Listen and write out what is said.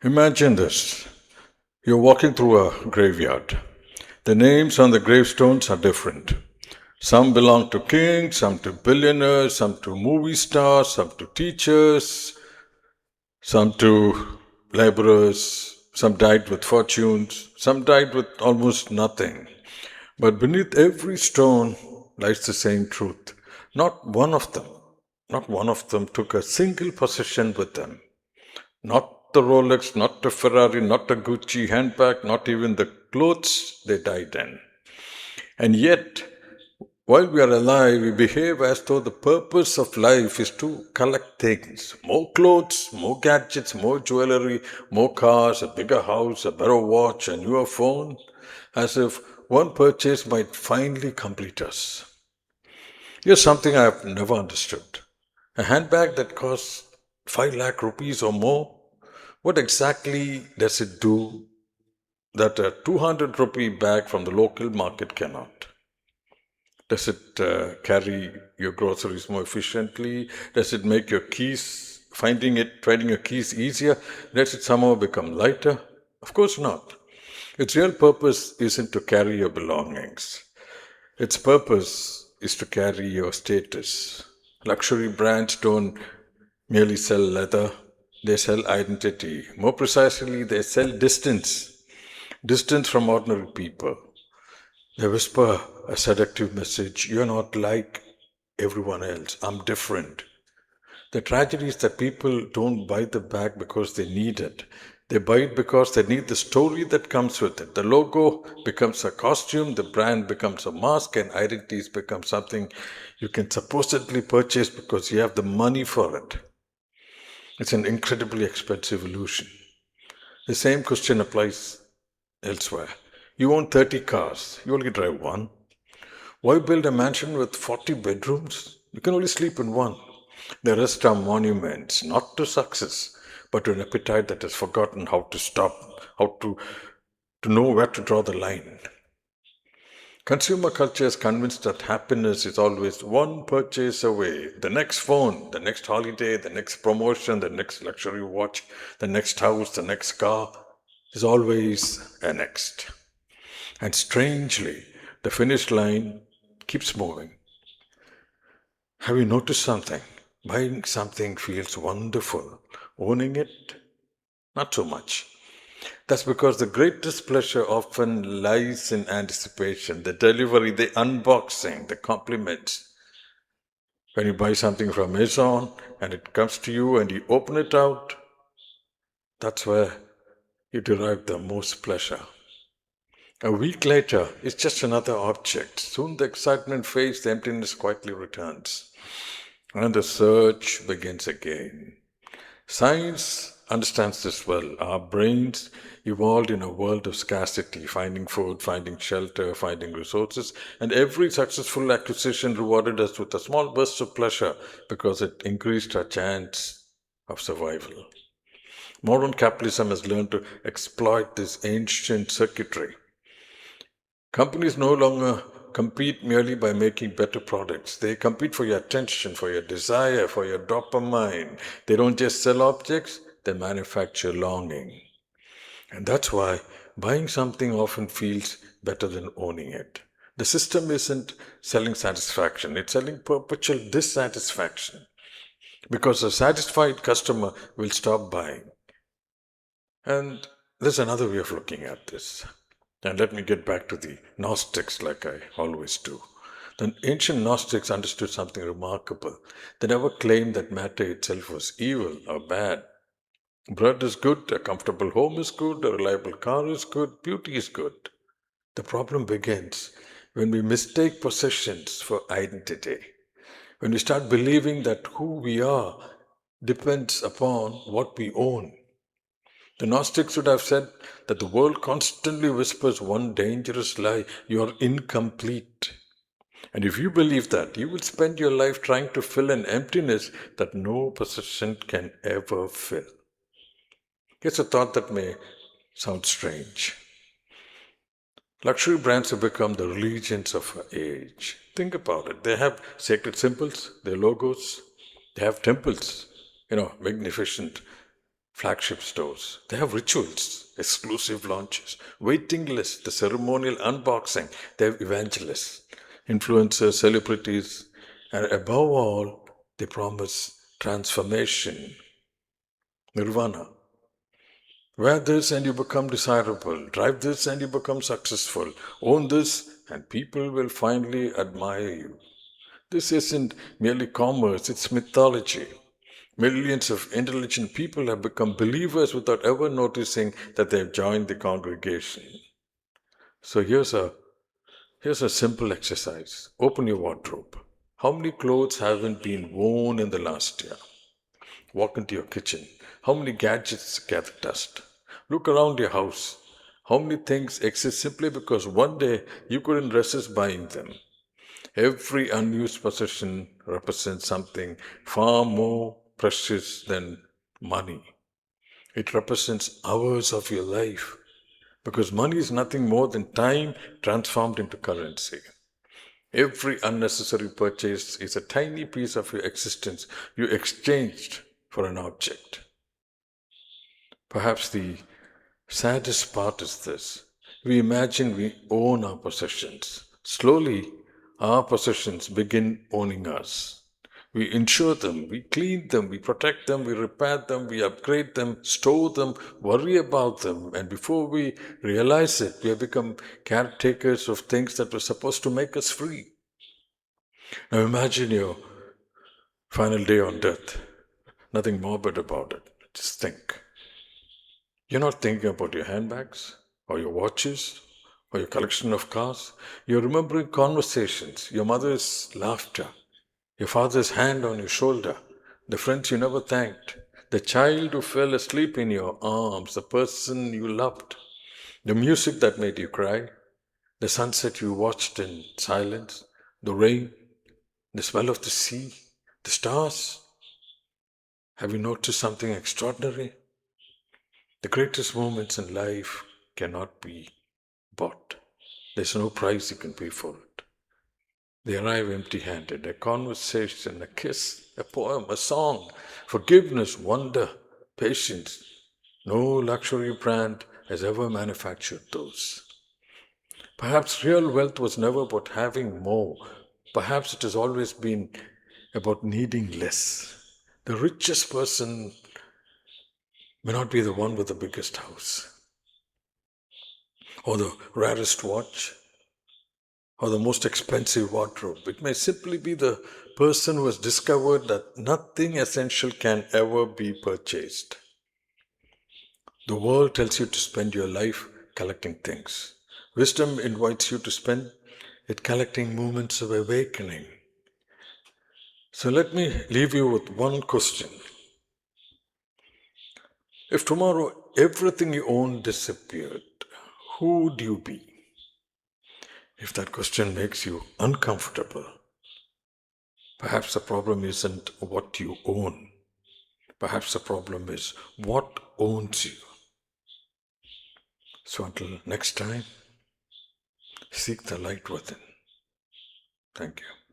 Imagine this. You're walking through a graveyard. The names on the gravestones are different. Some belong to kings, some to billionaires, some to movie stars, some to teachers, some to laborers, some died with fortunes, some died with almost nothing. But beneath every stone lies the same truth. Not one of them, not one of them took a single possession with them. Not the Rolex, not the Ferrari, not the Gucci handbag, not even the clothes they died in. And yet, while we are alive, we behave as though the purpose of life is to collect things. More clothes, more gadgets, more jewelry, more cars, a bigger house, a better watch, a newer phone, as if one purchase might finally complete us. Here's something I have never understood. A handbag that costs 5 lakh rupees or more, what exactly does it do that a 200 rupee bag from the local market cannot? Does it carry your groceries more efficiently? Does it make your keys, finding your keys easier? Does it somehow become lighter? Of course not. Its real purpose isn't to carry your belongings. Its purpose is to carry your status. Luxury brands don't merely sell leather, they sell identity. More precisely, they sell distance. Distance from ordinary people. They whisper a seductive message: you're not like everyone else, I'm different. The tragedy is that people don't buy the bag because they need it. They buy it because they need the story that comes with it. The logo becomes a costume, the brand becomes a mask, and identities become something you can supposedly purchase because you have the money for it. It's an incredibly expensive illusion. The same question applies elsewhere. You own 30 cars, you only drive one. Why build a mansion with 40 bedrooms? You can only sleep in one. The rest are monuments, not to success, but to an appetite that has forgotten how to stop, to know where to draw the line. Consumer culture is convinced that happiness is always one purchase away. The next phone, the next holiday, the next promotion, the next luxury watch, the next house, the next car is always a next. And strangely, the finish line keeps moving. Have you noticed something? Buying something feels wonderful. Owning it, not so much. That's because the greatest pleasure often lies in anticipation, the delivery, the unboxing, the compliments. When you buy something from Amazon and it comes to you and you open it out, that's where you derive the most pleasure. A week later, it's just another object. Soon the excitement fades, the emptiness quietly returns. And the search begins again. Science understands this well. Our brains evolved in a world of scarcity, finding food, finding shelter, finding resources, and every successful acquisition rewarded us with a small burst of pleasure because it increased our chance of survival. Modern capitalism has learned to exploit this ancient circuitry. Companies no longer compete merely by making better products. They compete for your attention, for your desire, for your dopamine. They don't just sell objects, they manufacture longing. And that's why buying something often feels better than owning it. The system isn't selling satisfaction, it's selling perpetual dissatisfaction. Because a satisfied customer will stop buying. And there's another way of looking at this. And let me get back to the Gnostics like I always do. The ancient Gnostics understood something remarkable. They never claimed that matter itself was evil or bad. Bread is good, a comfortable home is good, a reliable car is good, beauty is good. The problem begins when we mistake possessions for identity. When we start believing that who we are depends upon what we own. The Gnostics would have said that the world constantly whispers one dangerous lie: you are incomplete. And if you believe that, you will spend your life trying to fill an emptiness that no possession can ever fill. Here's a thought that may sound strange. Luxury brands have become the religions of our age. Think about it. They have sacred symbols, their logos, they have temples, magnificent flagship stores. They have rituals, exclusive launches, waiting lists, the ceremonial unboxing. They have evangelists, influencers, celebrities, and above all, they promise transformation, nirvana. Wear this and you become desirable. Drive this and you become successful. Own this and people will finally admire you. This isn't merely commerce, it's mythology. Millions of intelligent people have become believers without ever noticing that they have joined the congregation. So here's a simple exercise. Open your wardrobe. How many clothes haven't been worn in the last year? Walk into your kitchen. How many gadgets gather dust? Look around your house. How many things exist simply because one day you couldn't resist buying them? Every unused possession represents something far more precious than money. It represents hours of your life because money is nothing more than time transformed into currency. Every unnecessary purchase is a tiny piece of your existence you exchanged for an object. Perhaps the saddest part is this. We imagine we own our possessions. Slowly, our possessions begin owning us. We insure them, we clean them, we protect them, we repair them, we upgrade them, store them, worry about them, and before we realize it, we have become caretakers of things that were supposed to make us free. Now imagine your final day on death. Nothing morbid about it. Just think. You're not thinking about your handbags or your watches or your collection of cars. You're remembering conversations, your mother's laughter, your father's hand on your shoulder, the friends you never thanked, the child who fell asleep in your arms, the person you loved, the music that made you cry, the sunset you watched in silence, the rain, the smell of the sea, the stars. Have you noticed something extraordinary? The greatest moments in life cannot be bought. There's no price you can pay for it. They arrive empty handed. A conversation, a kiss, a poem, a song, forgiveness, wonder, patience. No luxury brand has ever manufactured those. Perhaps real wealth was never about having more. Perhaps it has always been about needing less. The richest person may not be the one with the biggest house, or the rarest watch, or the most expensive wardrobe. It may simply be the person who has discovered that nothing essential can ever be purchased. The world tells you to spend your life collecting things. Wisdom invites you to spend it collecting moments of awakening. So let me leave you with one question. If tomorrow everything you own disappeared, who would you be? If that question makes you uncomfortable, perhaps the problem isn't what you own. Perhaps the problem is what owns you. So until next time, seek the light within. Thank you.